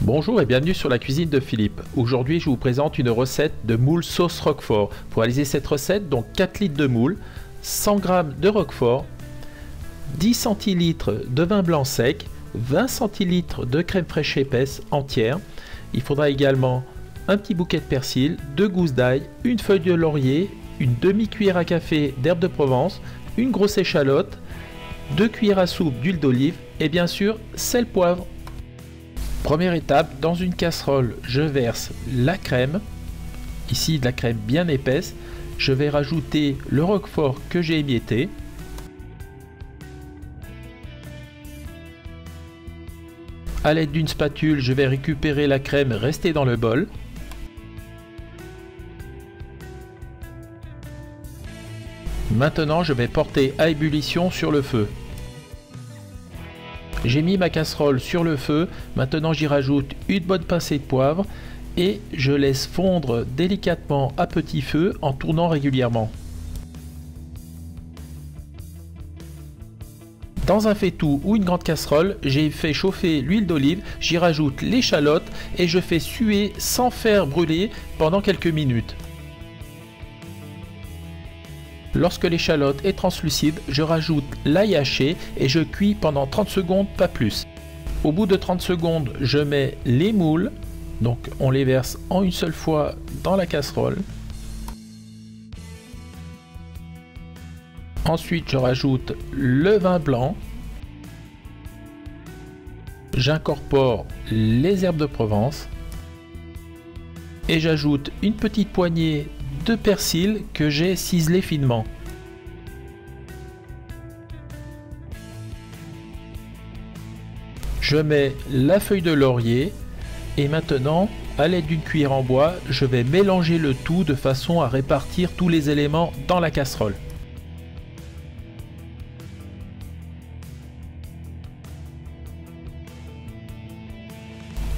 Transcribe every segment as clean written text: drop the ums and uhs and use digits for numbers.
Bonjour et bienvenue sur la cuisine de Philippe. Aujourd'hui, je vous présente une recette de moule sauce roquefort. Pour réaliser cette recette, donc 4 litres de moule, 100 g de roquefort, 10 centilitres de vin blanc sec, 20 centilitres de crème fraîche épaisse entière. Il faudra également un petit bouquet de persil, 2 gousses d'ail, une feuille de laurier, une demi-cuillère à café d'herbe de Provence, une grosse échalote, 2 cuillères à soupe d'huile d'olive et bien sûr sel, poivre. Première étape, dans une casserole, je verse la crème, ici de la crème bien épaisse. Je vais rajouter le roquefort que j'ai émietté. À l'aide d'une spatule, je vais récupérer la crème restée dans le bol. Maintenant, je vais porter à ébullition sur le feu. J'ai mis ma casserole sur le feu, maintenant j'y rajoute une bonne pincée de poivre et je laisse fondre délicatement à petit feu en tournant régulièrement. Dans un faitout ou une grande casserole, j'ai fait chauffer l'huile d'olive, j'y rajoute l'échalote et je fais suer sans faire brûler pendant quelques minutes. Lorsque l'échalote est translucide, je rajoute l'ail haché et je cuis pendant 30 secondes, pas plus. Au bout de 30 secondes, je mets les moules, donc on les verse en une seule fois dans la casserole. Ensuite, je rajoute le vin blanc. J'incorpore les herbes de Provence et j'ajoute une petite poignée de persil que j'ai ciselé finement. Je mets la feuille de laurier et maintenant, à l'aide d'une cuillère en bois, je vais mélanger le tout de façon à répartir tous les éléments dans la casserole.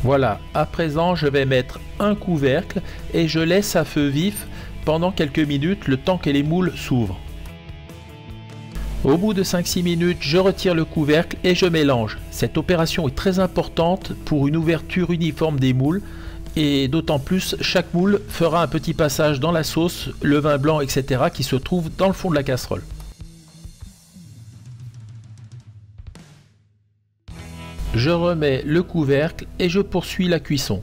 Voilà, à présent je vais mettre un couvercle et je laisse à feu vif pendant quelques minutes le temps que les moules s'ouvrent. Au bout de 5-6 minutes, je retire le couvercle et je mélange. Cette opération est très importante pour une ouverture uniforme des moules et d'autant plus chaque moule fera un petit passage dans la sauce, le vin blanc, etc. qui se trouve dans le fond de la casserole. Je remets le couvercle et je poursuis la cuisson.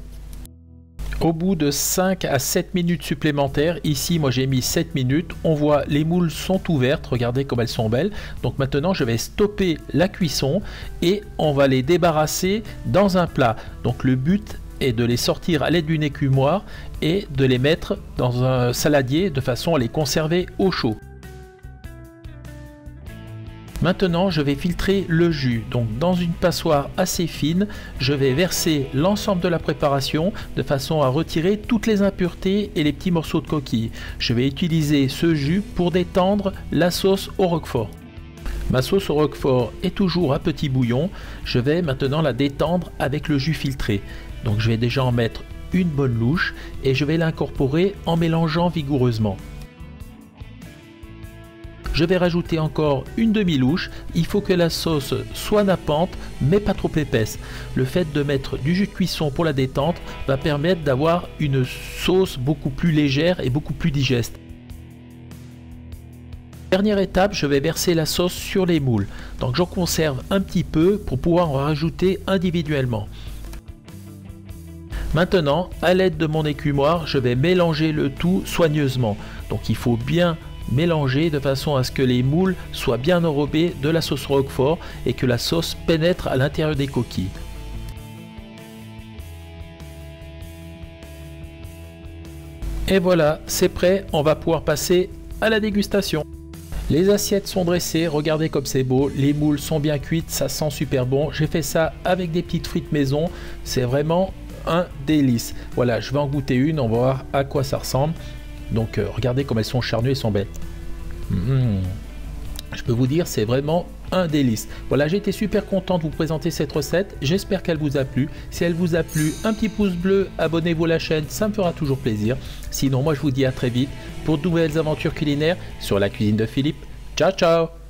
Au bout de 5 à 7 minutes supplémentaires, ici moi j'ai mis 7 minutes, on voit les moules sont ouvertes, regardez comme elles sont belles. Donc maintenant je vais stopper la cuisson et on va les débarrasser dans un plat. Donc le but est de les sortir à l'aide d'une écumoire et de les mettre dans un saladier de façon à les conserver au chaud. Maintenant, je vais filtrer le jus. Donc, dans une passoire assez fine, je vais verser l'ensemble de la préparation de façon à retirer toutes les impuretés et les petits morceaux de coquille. Je vais utiliser ce jus pour détendre la sauce au roquefort. Ma sauce au roquefort est toujours à petit bouillon. Je vais maintenant la détendre avec le jus filtré. Donc, je vais déjà en mettre une bonne louche et je vais l'incorporer en mélangeant vigoureusement. Je vais rajouter encore une demi-louche. Il faut que la sauce soit nappante mais pas trop épaisse. Le fait de mettre du jus de cuisson pour la détente va permettre d'avoir une sauce beaucoup plus légère et beaucoup plus digeste. Dernière étape, je vais verser la sauce sur les moules. Donc j'en conserve un petit peu pour pouvoir en rajouter individuellement. Maintenant, à l'aide de mon écumoire, je vais mélanger le tout soigneusement. Donc il faut bien mélanger de façon à ce que les moules soient bien enrobés de la sauce roquefort et que la sauce pénètre à l'intérieur des coquilles. Et voilà, c'est prêt, on va pouvoir passer à la dégustation. Les assiettes sont dressées, regardez comme c'est beau, les moules sont bien cuites, ça sent super bon. J'ai fait ça avec des petites frites maison, c'est vraiment un délice. Voilà, je vais en goûter une, on va voir à quoi ça ressemble. Donc regardez comme elles sont charnues et sont belles. Je peux vous dire, c'est vraiment un délice. Voilà, j'ai été super content de vous présenter cette recette. J'espère qu'elle vous a plu. Si elle vous a plu, un petit pouce bleu, abonnez-vous à la chaîne, ça me fera toujours plaisir. Sinon, moi je vous dis à très vite pour de nouvelles aventures culinaires sur la cuisine de Philippe. Ciao, ciao!